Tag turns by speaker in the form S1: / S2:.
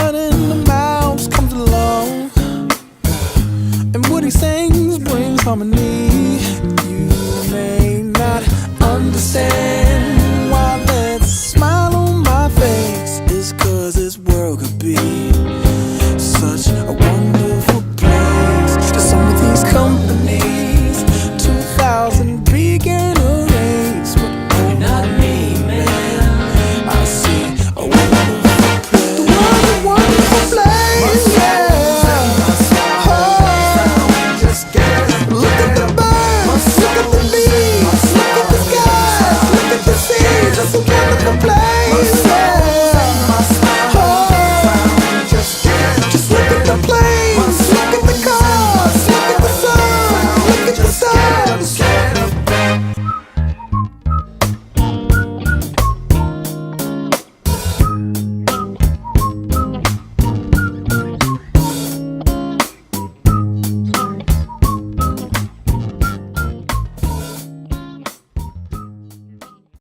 S1: running, the mouse comes along, and what he sings brings harmony. You may not understand why that smile on my face is 'cause this world could be such a